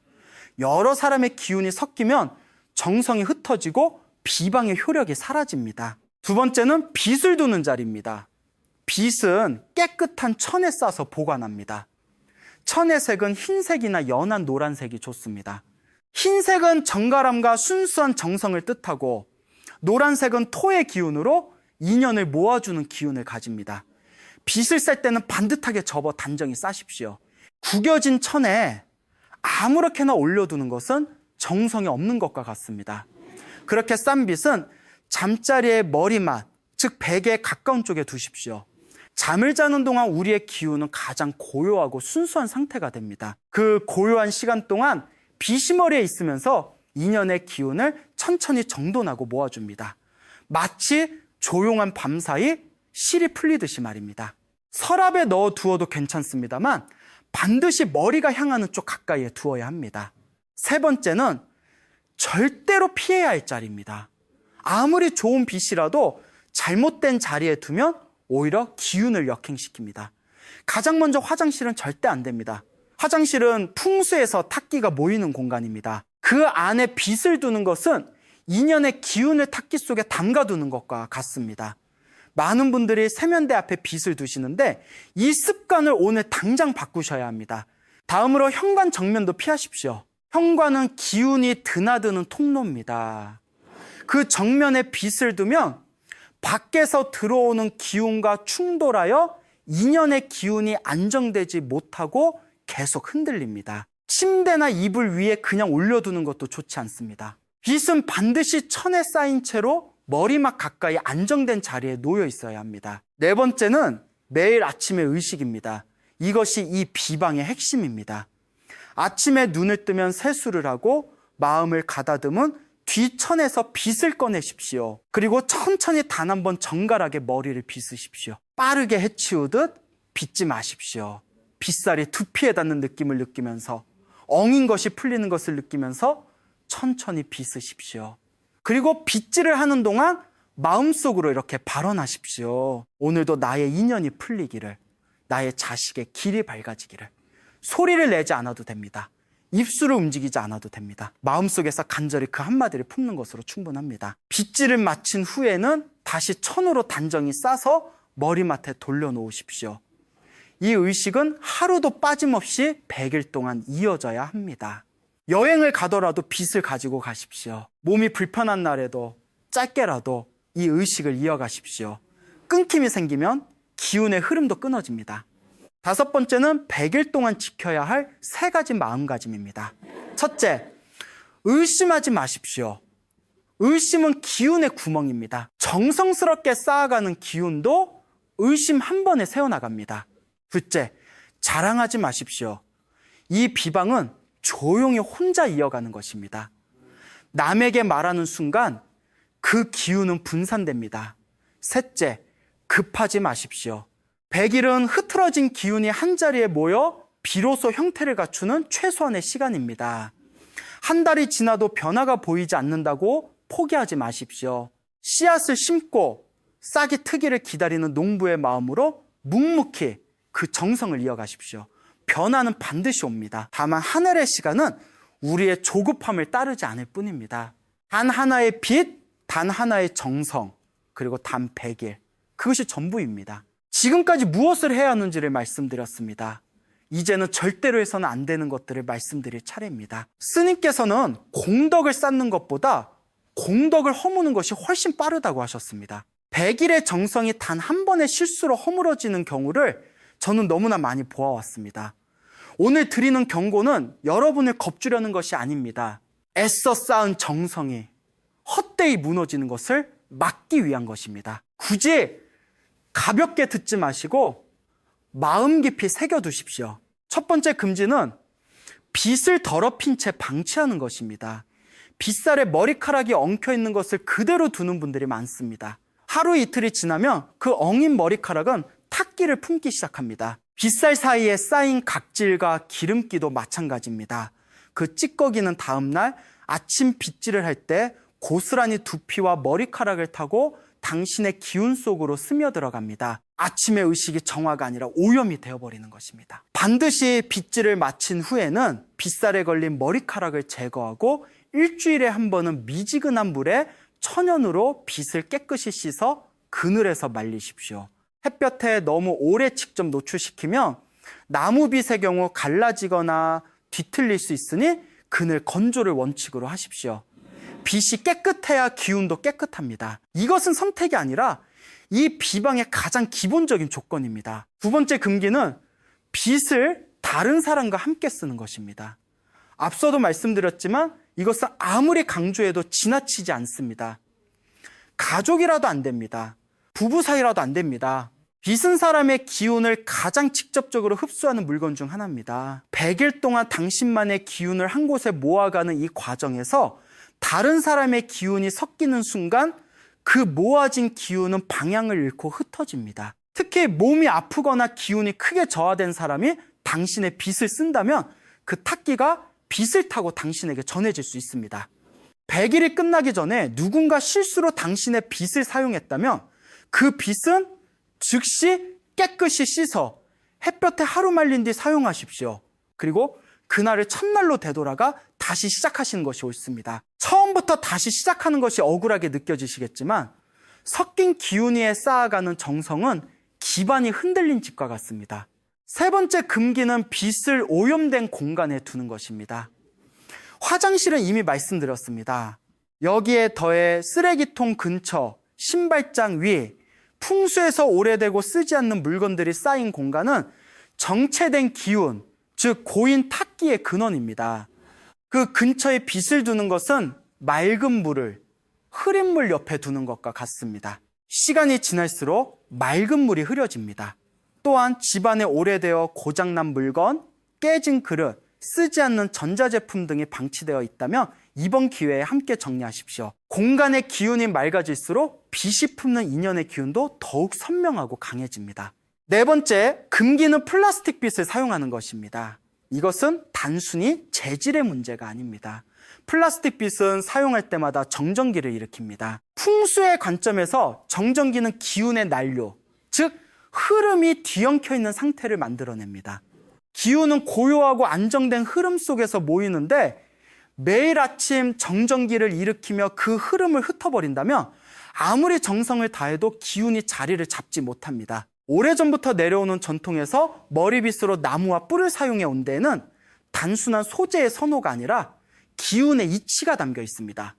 여러 사람의 기운이 섞이면 정성이 흩어지고 비방의 효력이 사라집니다. 두 번째는 빗을 두는 자리입니다. 빗은 깨끗한 천에 싸서 보관합니다. 천의 색은 흰색이나 연한 노란색이 좋습니다. 흰색은 정갈함과 순수한 정성을 뜻하고, 노란색은 토의 기운으로 인연을 모아주는 기운을 가집니다. 빗을 쌀 때는 반듯하게 접어 단정히 싸십시오. 구겨진 천에 아무렇게나 올려두는 것은 정성이 없는 것과 같습니다. 그렇게 싼 빗은 잠자리의 머리맡, 즉 베개에 가까운 쪽에 두십시오. 잠을 자는 동안 우리의 기운은 가장 고요하고 순수한 상태가 됩니다. 그 고요한 시간 동안 빗이 머리에 있으면서 인연의 기운을 천천히 정돈하고 모아줍니다. 마치 조용한 밤사이 실이 풀리듯이 말입니다. 서랍에 넣어두어도 괜찮습니다만 반드시 머리가 향하는 쪽 가까이에 두어야 합니다. 세 번째는 절대로 피해야 할 자리입니다. 아무리 좋은 빗이라도 잘못된 자리에 두면 오히려 기운을 역행시킵니다. 가장 먼저 화장실은 절대 안 됩니다. 화장실은 풍수에서 탁기가 모이는 공간입니다. 그 안에 빗을 두는 것은 인연의 기운을 탁기 속에 담가두는 것과 같습니다. 많은 분들이 세면대 앞에 빗을 두시는데 이 습관을 오늘 당장 바꾸셔야 합니다. 다음으로 현관 정면도 피하십시오. 현관은 기운이 드나드는 통로입니다. 그 정면에 빗을 두면 밖에서 들어오는 기운과 충돌하여 인연의 기운이 안정되지 못하고 계속 흔들립니다. 침대나 이불 위에 그냥 올려두는 것도 좋지 않습니다. 빗은 반드시 천에 쌓인 채로 머리맡 가까이 안정된 자리에 놓여 있어야 합니다. 네 번째는 매일 아침의 의식입니다. 이것이 이 비방의 핵심입니다. 아침에 눈을 뜨면 세수를 하고 마음을 가다듬은 뒤천에서 빗을 꺼내십시오. 그리고 천천히 단 한 번 정갈하게 머리를 빗으십시오. 빠르게 해치우듯 빗지 마십시오. 빗살이 두피에 닿는 느낌을 느끼면서, 엉인 것이 풀리는 것을 느끼면서 천천히 빗으십시오. 그리고 빗질을 하는 동안 마음속으로 이렇게 발언하십시오. 오늘도 나의 인연이 풀리기를, 나의 자식의 길이 밝아지기를. 소리를 내지 않아도 됩니다. 입술을 움직이지 않아도 됩니다. 마음속에서 간절히 그 한마디를 품는 것으로 충분합니다. 빗질을 마친 후에는 다시 천으로 단정히 싸서 머리맡에 돌려놓으십시오. 이 의식은 하루도 빠짐없이 100일 동안 이어져야 합니다. 여행을 가더라도 빚을 가지고 가십시오. 몸이 불편한 날에도 짧게라도 이 의식을 이어가십시오. 끊김이 생기면 기운의 흐름도 끊어집니다. 5번째는 100일 동안 지켜야 할 3가지 마음가짐입니다. 첫째, 의심하지 마십시오. 의심은 기운의 구멍입니다. 정성스럽게 쌓아가는 기운도 의심 한 번에 새어나갑니다. 둘째, 자랑하지 마십시오. 이 비방은 조용히 혼자 이어가는 것입니다. 남에게 말하는 순간 그 기운은 분산됩니다. 셋째, 급하지 마십시오. 100일은 흐트러진 기운이 한자리에 모여 비로소 형태를 갖추는 최소한의 시간입니다. 한 달이 지나도 변화가 보이지 않는다고 포기하지 마십시오. 씨앗을 심고 싹이 트기를 기다리는 농부의 마음으로 묵묵히 그 정성을 이어가십시오. 변화는 반드시 옵니다. 다만 하늘의 시간은 우리의 조급함을 따르지 않을 뿐입니다. 단 하나의 빛, 단 하나의 정성, 그리고 단 100일. 그것이 전부입니다. 지금까지 무엇을 해야 하는지를 말씀드렸습니다. 이제는 절대로 해서는 안 되는 것들을 말씀드릴 차례입니다. 스님께서는 공덕을 쌓는 것보다 공덕을 허무는 것이 훨씬 빠르다고 하셨습니다. 100일의 정성이 단 한 번의 실수로 허물어지는 경우를 저는 너무나 많이 보아왔습니다. 오늘 드리는 경고는 여러분을 겁주려는 것이 아닙니다. 애써 쌓은 정성이 헛되이 무너지는 것을 막기 위한 것입니다. 굳이 가볍게 듣지 마시고 마음 깊이 새겨두십시오. 첫 번째 금지는 빗을 더럽힌 채 방치하는 것입니다. 빗살에 머리카락이 엉켜있는 것을 그대로 두는 분들이 많습니다. 하루 이틀이 지나면 그 엉인 머리카락은 탁기를 품기 시작합니다. 빗살 사이에 쌓인 각질과 기름기도 마찬가지입니다. 그 찌꺼기는 다음날 아침 빗질을 할 때 고스란히 두피와 머리카락을 타고 당신의 기운 속으로 스며들어갑니다. 아침의 의식이 정화가 아니라 오염이 되어버리는 것입니다. 반드시 빗질을 마친 후에는 빗살에 걸린 머리카락을 제거하고 일주일에 한 번은 미지근한 물에 천연으로 빗을 깨끗이 씻어 그늘에서 말리십시오. 햇볕에 너무 오래 직접 노출시키면 나무빗의 경우 갈라지거나 뒤틀릴 수 있으니 그늘 건조를 원칙으로 하십시오. 빗이 깨끗해야 기운도 깨끗합니다. 이것은 선택이 아니라 이 비방의 가장 기본적인 조건입니다. 두 번째 금기는 빗을 다른 사람과 함께 쓰는 것입니다. 앞서도 말씀드렸지만 이것은 아무리 강조해도 지나치지 않습니다. 가족이라도 안 됩니다. 부부 사이라도 안 됩니다. 빗은 사람의 기운을 가장 직접적으로 흡수하는 물건 중 하나입니다. 100일 동안 당신만의 기운을 한 곳에 모아가는 이 과정에서 다른 사람의 기운이 섞이는 순간 그 모아진 기운은 방향을 잃고 흩어집니다. 특히 몸이 아프거나 기운이 크게 저하된 사람이 당신의 빗을 쓴다면 그 탁기가 빗을 타고 당신에게 전해질 수 있습니다. 100일이 끝나기 전에 누군가 실수로 당신의 빗을 사용했다면 그 빗은 즉시 깨끗이 씻어 햇볕에 하루 말린 뒤 사용하십시오. 그리고 그날을 첫날로 되돌아가 다시 시작하시는 것이 옳습니다. 처음부터 다시 시작하는 것이 억울하게 느껴지시겠지만 섞인 기운 위에 쌓아가는 정성은 기반이 흔들린 집과 같습니다. 세 번째 금기는 빗을 오염된 공간에 두는 것입니다. 화장실은 이미 말씀드렸습니다. 여기에 더해 쓰레기통 근처, 신발장 위, 풍수에서 오래되고 쓰지 않는 물건들이 쌓인 공간은 정체된 기운, 즉 고인 탁기의 근원입니다. 그 근처에 빗을 두는 것은 맑은 물을 흐린 물 옆에 두는 것과 같습니다. 시간이 지날수록 맑은 물이 흐려집니다. 또한 집안에 오래되어 고장난 물건, 깨진 그릇, 쓰지 않는 전자제품 등이 방치되어 있다면 이번 기회에 함께 정리하십시오. 공간의 기운이 맑아질수록 빛이 품는 인연의 기운도 더욱 선명하고 강해집니다. 네 번째, 금기는 플라스틱 빗을 사용하는 것입니다. 이것은 단순히 재질의 문제가 아닙니다. 플라스틱 빗은 사용할 때마다 정전기를 일으킵니다. 풍수의 관점에서 정전기는 기운의 난료, 즉 흐름이 뒤엉켜 있는 상태를 만들어냅니다. 기운은 고요하고 안정된 흐름 속에서 모이는데 매일 아침 정전기를 일으키며 그 흐름을 흩어버린다면 아무리 정성을 다해도 기운이 자리를 잡지 못합니다. 오래전부터 내려오는 전통에서 머리빗으로 나무와 뿔을 사용해 온 데에는 단순한 소재의 선호가 아니라 기운의 이치가 담겨 있습니다.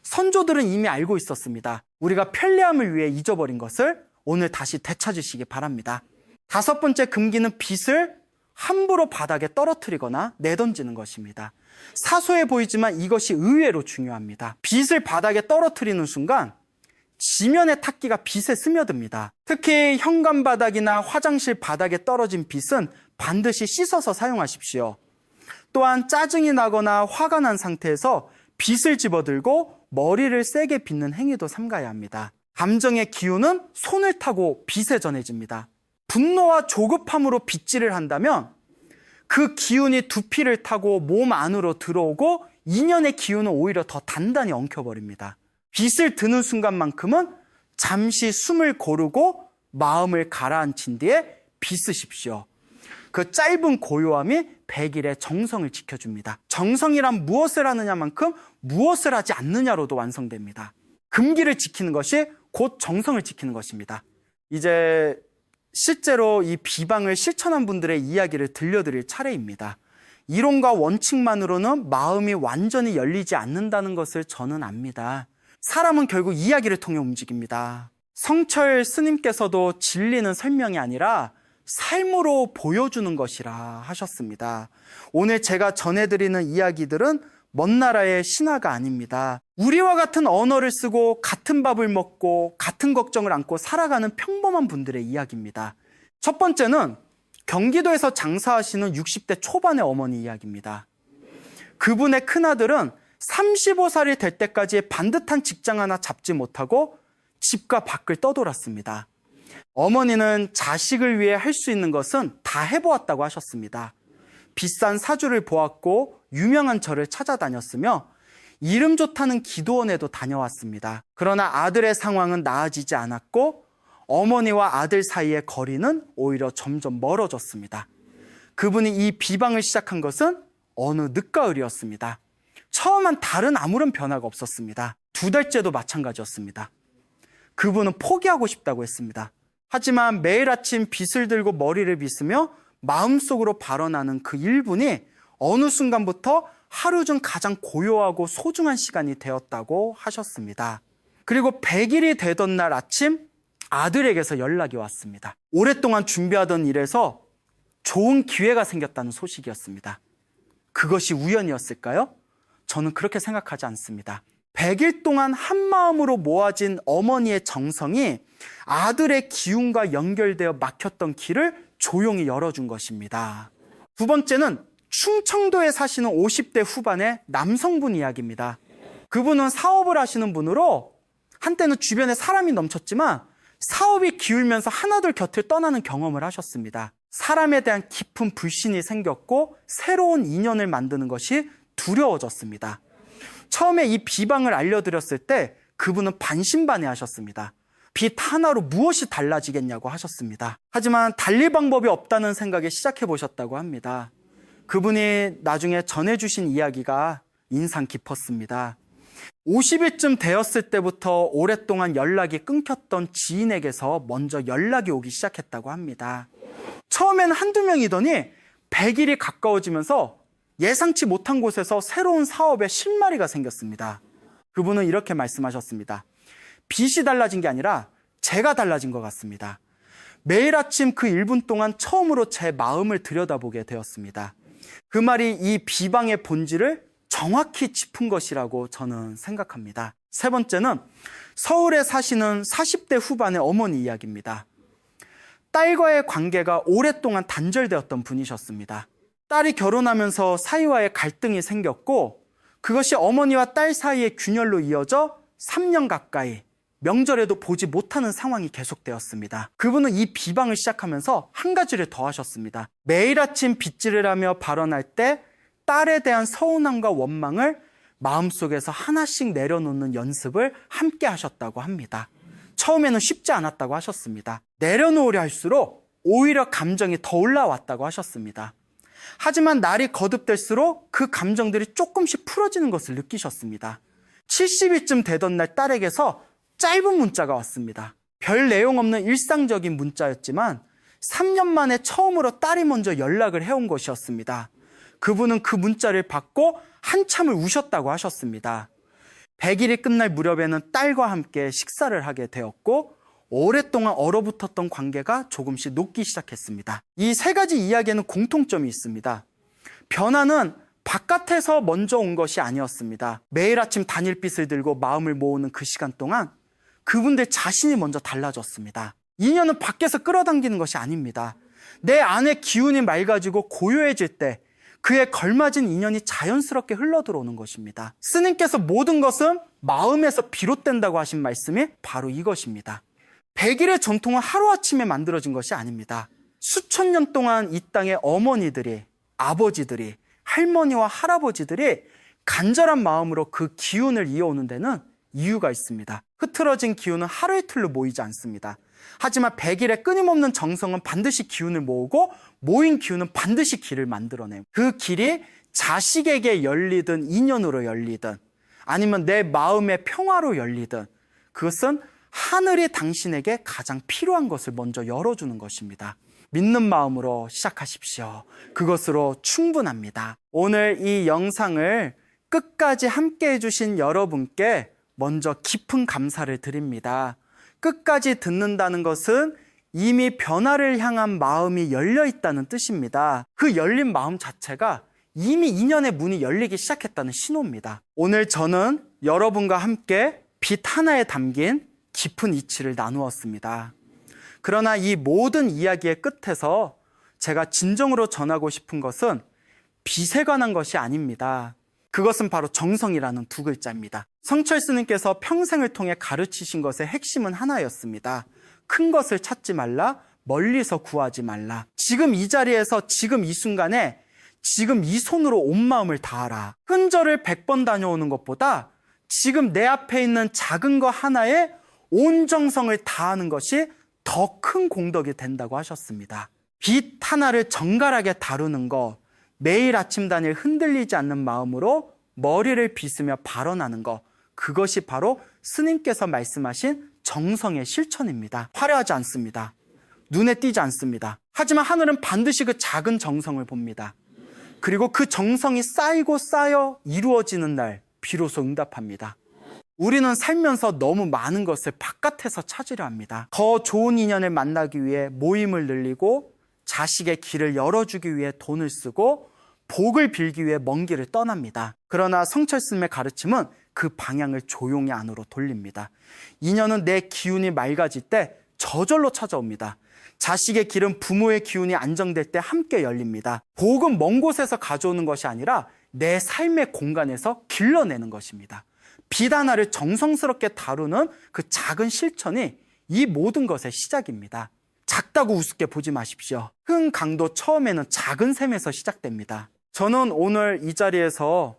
선조들은 이미 알고 있었습니다. 우리가 편리함을 위해 잊어버린 것을 오늘 다시 되찾으시기 바랍니다. 5번째 금기는 빗을 함부로 바닥에 떨어뜨리거나 내던지는 것입니다. 사소해 보이지만 이것이 의외로 중요합니다. 빗을 바닥에 떨어뜨리는 순간 지면의 탁기가 빗에 스며듭니다. 특히 현관 바닥이나 화장실 바닥에 떨어진 빗은 반드시 씻어서 사용하십시오. 또한 짜증이 나거나 화가 난 상태에서 빗을 집어들고 머리를 세게 빗는 행위도 삼가야 합니다. 감정의 기운은 손을 타고 빗에 전해집니다. 분노와 조급함으로 빗질을 한다면 그 기운이 두피를 타고 몸 안으로 들어오고 인연의 기운은 오히려 더 단단히 엉켜버립니다. 빗을 드는 순간만큼은 잠시 숨을 고르고 마음을 가라앉힌 뒤에 빗으십시오. 그 짧은 고요함이 100일의 정성을 지켜줍니다. 정성이란 무엇을 하느냐만큼 무엇을 하지 않느냐로도 완성됩니다. 금기를 지키는 것이 곧 정성을 지키는 것입니다. 이제 실제로 이 비방을 실천한 분들의 이야기를 들려드릴 차례입니다. 이론과 원칙만으로는 마음이 완전히 열리지 않는다는 것을 저는 압니다. 사람은 결국 이야기를 통해 움직입니다. 성철 스님께서도 진리는 설명이 아니라 삶으로 보여주는 것이라 하셨습니다. 오늘 제가 전해드리는 이야기들은 먼 나라의 신화가 아닙니다. 우리와 같은 언어를 쓰고 같은 밥을 먹고 같은 걱정을 안고 살아가는 평범한 분들의 이야기입니다. 첫 번째는 경기도에서 장사하시는 60대 초반의 어머니 이야기입니다. 그분의 큰아들은 35살이 될 때까지 반듯한 직장 하나 잡지 못하고 집과 밖을 떠돌았습니다. 어머니는 자식을 위해 할 수 있는 것은 다 해보았다고 하셨습니다. 비싼 사주를 보았고 유명한 절을 찾아다녔으며 이름 좋다는 기도원에도 다녀왔습니다. 그러나 아들의 상황은 나아지지 않았고 어머니와 아들 사이의 거리는 오히려 점점 멀어졌습니다. 그분이 이 비방을 시작한 것은 어느 늦가을이었습니다. 처음엔 다른 아무런 변화가 없었습니다. 2달째도 마찬가지였습니다. 그분은 포기하고 싶다고 했습니다. 하지만 매일 아침 빗을 들고 머리를 빗으며 마음속으로 발언하는 그 1분이 어느 순간부터 하루 중 가장 고요하고 소중한 시간이 되었다고 하셨습니다. 그리고 100일이 되던 날 아침 아들에게서 연락이 왔습니다. 오랫동안 준비하던 일에서 좋은 기회가 생겼다는 소식이었습니다. 그것이 우연이었을까요? 저는 그렇게 생각하지 않습니다. 100일 동안 한마음으로 모아진 어머니의 정성이 아들의 기운과 연결되어 막혔던 길을 조용히 열어준 것입니다. 2번째는 충청도에 사시는 50대 후반의 남성분 이야기입니다. 그분은 사업을 하시는 분으로 한때는 주변에 사람이 넘쳤지만 사업이 기울면서 하나둘 곁을 떠나는 경험을 하셨습니다. 사람에 대한 깊은 불신이 생겼고 새로운 인연을 만드는 것이 두려워졌습니다. 처음에 이 비방을 알려드렸을 때 그분은 반신반의하셨습니다. 빗 하나로 무엇이 달라지겠냐고 하셨습니다. 하지만 달릴 방법이 없다는 생각에 시작해보셨다고 합니다. 그분이 나중에 전해주신 이야기가 인상 깊었습니다. 50일쯤 되었을 때부터 오랫동안 연락이 끊겼던 지인에게서 먼저 연락이 오기 시작했다고 합니다. 처음에는 한두 명이더니 100일이 가까워지면서 예상치 못한 곳에서 새로운 사업에 실마리가 생겼습니다. 그분은 이렇게 말씀하셨습니다. 빚이 달라진 게 아니라 제가 달라진 것 같습니다. 매일 아침 그 1분 동안 처음으로 제 마음을 들여다보게 되었습니다. 그 말이 이 비방의 본질을 정확히 짚은 것이라고 저는 생각합니다. 3번째는 서울에 사시는 40대 후반의 어머니 이야기입니다. 딸과의 관계가 오랫동안 단절되었던 분이셨습니다. 딸이 결혼하면서 사이와의 갈등이 생겼고 그것이 어머니와 딸 사이의 균열로 이어져 3년 가까이 명절에도 보지 못하는 상황이 계속되었습니다. 그분은 이 비방을 시작하면서 한 가지를 더 하셨습니다. 매일 아침 빗질을 하며 발언할 때 딸에 대한 서운함과 원망을 마음속에서 하나씩 내려놓는 연습을 함께 하셨다고 합니다. 처음에는 쉽지 않았다고 하셨습니다. 내려놓으려 할수록 오히려 감정이 더 올라왔다고 하셨습니다. 하지만 날이 거듭될수록 그 감정들이 조금씩 풀어지는 것을 느끼셨습니다. 70일쯤 되던 날 딸에게서 짧은 문자가 왔습니다. 별 내용 없는 일상적인 문자였지만 3년 만에 처음으로 딸이 먼저 연락을 해온 것이었습니다. 그분은 그 문자를 받고 한참을 우셨다고 하셨습니다. 100일이 끝날 무렵에는 딸과 함께 식사를 하게 되었고 오랫동안 얼어붙었던 관계가 조금씩 녹기 시작했습니다. 이 세 가지 이야기에는 공통점이 있습니다. 변화는 바깥에서 먼저 온 것이 아니었습니다. 매일 아침 단일빛을 들고 마음을 모으는 그 시간 동안 그분들 자신이 먼저 달라졌습니다. 인연은 밖에서 끌어당기는 것이 아닙니다. 내 안에 기운이 맑아지고 고요해질 때 그에 걸맞은 인연이 자연스럽게 흘러들어오는 것입니다. 스님께서 모든 것은 마음에서 비롯된다고 하신 말씀이 바로 이것입니다. 100일의 전통은 하루아침에 만들어진 것이 아닙니다. 수천 년 동안 이 땅의 어머니들이, 아버지들이, 할머니와 할아버지들이 간절한 마음으로 그 기운을 이어오는 데는 이유가 있습니다. 흐트러진 기운은 하루 이틀로 모이지 않습니다. 하지만 100일의 끊임없는 정성은 반드시 기운을 모으고 모인 기운은 반드시 길을 만들어내요. 그 길이 자식에게 열리든 인연으로 열리든 아니면 내 마음의 평화로 열리든 그것은 하늘이 당신에게 가장 필요한 것을 먼저 열어주는 것입니다. 믿는 마음으로 시작하십시오. 그것으로 충분합니다. 오늘 이 영상을 끝까지 함께 해주신 여러분께 먼저 깊은 감사를 드립니다. 끝까지 듣는다는 것은 이미 변화를 향한 마음이 열려 있다는 뜻입니다. 그 열린 마음 자체가 이미 인연의 문이 열리기 시작했다는 신호입니다. 오늘 저는 여러분과 함께 빛 하나에 담긴 깊은 이치를 나누었습니다. 그러나 이 모든 이야기의 끝에서 제가 진정으로 전하고 싶은 것은 빛에 관한 것이 아닙니다. 그것은 바로 정성이라는 두 글자입니다. 성철 스님께서 평생을 통해 가르치신 것의 핵심은 하나였습니다. 큰 것을 찾지 말라, 멀리서 구하지 말라. 지금 이 자리에서 지금 이 순간에 지금 이 손으로 온 마음을 다하라. 흔절을 100번 다녀오는 것보다 지금 내 앞에 있는 작은 거 하나에 온 정성을 다하는 것이 더 큰 공덕이 된다고 하셨습니다. 빛 하나를 정갈하게 다루는 것, 매일 아침 단일 흔들리지 않는 마음으로 머리를 빗으며 발언하는 것, 그것이 바로 스님께서 말씀하신 정성의 실천입니다. 화려하지 않습니다. 눈에 띄지 않습니다. 하지만 하늘은 반드시 그 작은 정성을 봅니다. 그리고 그 정성이 쌓이고 쌓여 이루어지는 날 비로소 응답합니다. 우리는 살면서 너무 많은 것을 바깥에서 찾으려 합니다. 더 좋은 인연을 만나기 위해 모임을 늘리고 자식의 길을 열어주기 위해 돈을 쓰고 복을 빌기 위해 먼 길을 떠납니다. 그러나 성철 스님의 가르침은 그 방향을 조용히 안으로 돌립니다. 인연은 내 기운이 맑아질 때 저절로 찾아옵니다. 자식의 길은 부모의 기운이 안정될 때 함께 열립니다. 복은 먼 곳에서 가져오는 것이 아니라 내 삶의 공간에서 길러내는 것입니다. 빛 하나를 정성스럽게 다루는 그 작은 실천이 이 모든 것의 시작입니다. 작다고 우습게 보지 마십시오. 큰 강도 처음에는 작은 샘에서 시작됩니다. 저는 오늘 이 자리에서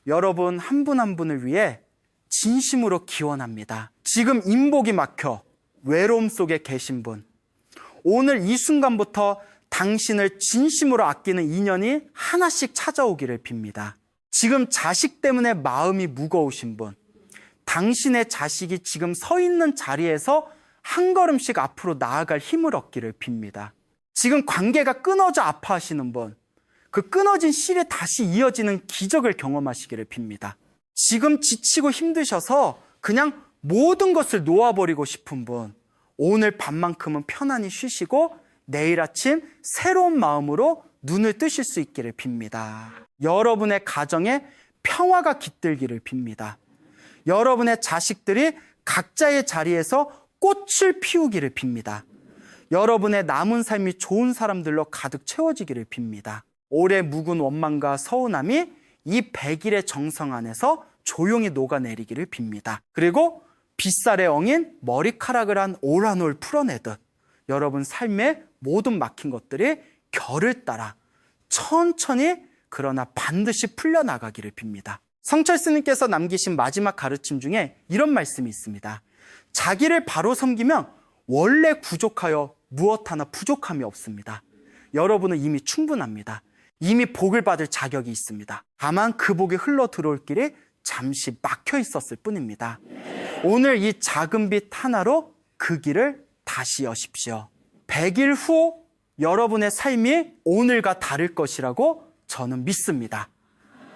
여러분 한 분 한 분을 위해 진심으로 기원합니다. 지금 인복이 막혀 외로움 속에 계신 분, 오늘 이 순간부터 당신을 진심으로 아끼는 인연이 하나씩 찾아오기를 빕니다. 지금 자식 때문에 마음이 무거우신 분, 당신의 자식이 지금 서 있는 자리에서 한 걸음씩 앞으로 나아갈 힘을 얻기를 빕니다. 지금 관계가 끊어져 아파하시는 분, 그 끊어진 실이 다시 이어지는 기적을 경험하시기를 빕니다. 지금 지치고 힘드셔서 그냥 모든 것을 놓아버리고 싶은 분, 오늘 밤만큼은 편안히 쉬시고 내일 아침 새로운 마음으로 눈을 뜨실 수 있기를 빕니다. 여러분의 가정에 평화가 깃들기를 빕니다. 여러분의 자식들이 각자의 자리에서 꽃을 피우기를 빕니다. 여러분의 남은 삶이 좋은 사람들로 가득 채워지기를 빕니다. 오래 묵은 원망과 서운함이 이 100일의 정성 안에서 조용히 녹아내리기를 빕니다. 그리고 빗살에 엉인 머리카락을 한 오란올 풀어내듯 여러분 삶의 모든 막힌 것들이 결을 따라 천천히 그러나 반드시 풀려나가기를 빕니다. 성철 스님께서 남기신 마지막 가르침 중에 이런 말씀이 있습니다. 자기를 바로 섬기면 원래 부족하여 무엇 하나 부족함이 없습니다. 여러분은 이미 충분합니다. 이미 복을 받을 자격이 있습니다. 다만 그 복이 흘러 들어올 길이 잠시 막혀 있었을 뿐입니다. 오늘 이 작은 빛 하나로 그 길을 다시 여십시오. 100일 후 여러분의 삶이 오늘과 다를 것이라고 저는 믿습니다.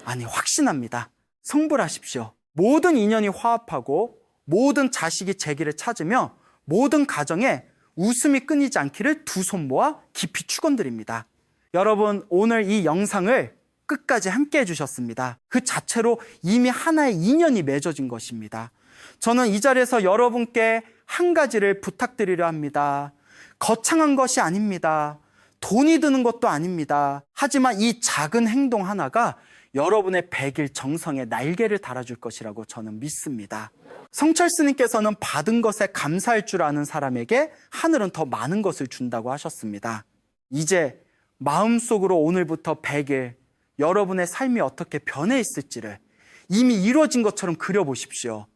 아니, 확신합니다. 성불하십시오. 모든 인연이 화합하고 모든 자식이 재기를 찾으며 모든 가정에 웃음이 끊이지 않기를 두 손 모아 깊이 축원드립니다. 여러분, 오늘 이 영상을 끝까지 함께 해주셨습니다. 그 자체로 이미 하나의 인연이 맺어진 것입니다. 저는 이 자리에서 여러분께 한 가지를 부탁드리려 합니다. 거창한 것이 아닙니다. 돈이 드는 것도 아닙니다. 하지만 이 작은 행동 하나가 여러분의 100일 정성에 날개를 달아줄 것이라고 저는 믿습니다. 성철 스님께서는 받은 것에 감사할 줄 아는 사람에게 하늘은 더 많은 것을 준다고 하셨습니다. 이제 마음속으로 오늘부터 100일 여러분의 삶이 어떻게 변해 있을지를 이미 이루어진 것처럼 그려보십시오.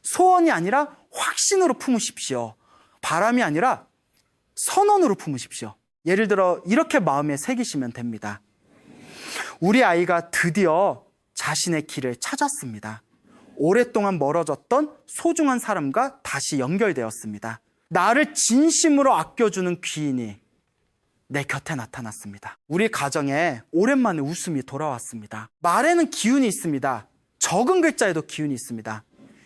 소원이 아니라 확신으로 품으십시오. 바람이 아니라 선언으로 품으십시오. 예를 들어 이렇게 마음에 새기시면 됩니다. 우리 아이가 드디어 자신의 길을 찾았습니다. 오랫동안 멀어졌던 소중한 사람과 다시 연결되었습니다. 나를 진심으로 아껴주는 귀인이 내 곁에 나타났습니다. 우리 가정에 오랜만에 웃음이 돌아왔습니다. 말에는 기운이 있습니다. 적은 글자에도 기운이 있습니다.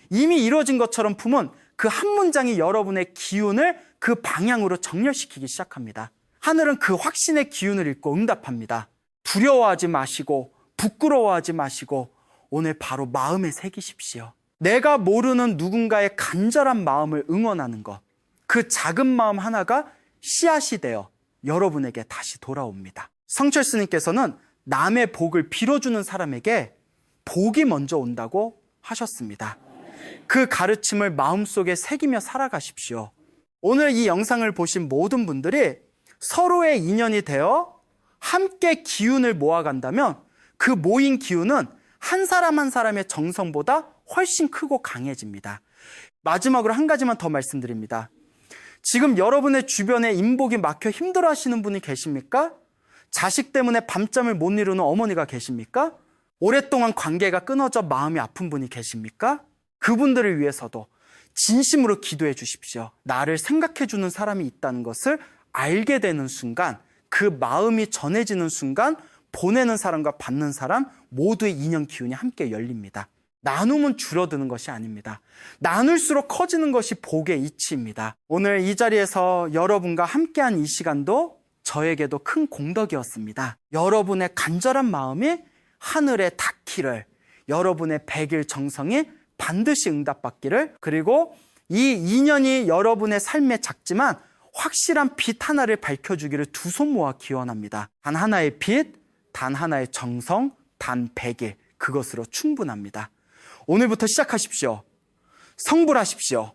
이미 이루어진 것처럼 품은 그 한 문장이 여러분의 기운을 그 방향으로 정렬시키기 시작합니다. 하늘은 그 확신의 기운을 읽고 응답합니다. 두려워하지 마시고 부끄러워하지 마시고 오늘 바로 마음에 새기십시오. 내가 모르는 누군가의 간절한 마음을 응원하는 것, 그 작은 마음 하나가 씨앗이 되어 여러분에게 다시 돌아옵니다. 성철 스님께서는 남의 복을 빌어주는 사람에게 복이 먼저 온다고 하셨습니다. 그 가르침을 마음속에 새기며 살아가십시오. 오늘 이 영상을 보신 모든 분들이 서로의 인연이 되어 함께 기운을 모아간다면 그 모인 기운은 한 사람 한 사람의 정성보다 훨씬 크고 강해집니다. 마지막으로 한 가지만 더 말씀드립니다. 지금 여러분의 주변에 인복이 막혀 힘들어하시는 분이 계십니까? 자식 때문에 밤잠을 못 이루는 어머니가 계십니까? 오랫동안 관계가 끊어져 마음이 아픈 분이 계십니까? 그분들을 위해서도 진심으로 기도해 주십시오. 나를 생각해 주는 사람이 있다는 것을 알게 되는 순간, 그 마음이 전해지는 순간 보내는 사람과 받는 사람 모두의 인연 기운이 함께 열립니다. 나눔은 줄어드는 것이 아닙니다. 나눌수록 커지는 것이 복의 이치입니다. 오늘 이 자리에서 여러분과 함께한 이 시간도 저에게도 큰 공덕이었습니다. 여러분의 간절한 마음이 하늘에 닿기를, 여러분의 100일 정성이 반드시 응답받기를, 그리고 이 인연이 여러분의 삶에 작지만 확실한 빛 하나를 밝혀주기를 두 손 모아 기원합니다. 단 하나의 빛, 단 하나의 정성, 단 100일, 그것으로 충분합니다. 오늘부터 시작하십시오. 성불하십시오.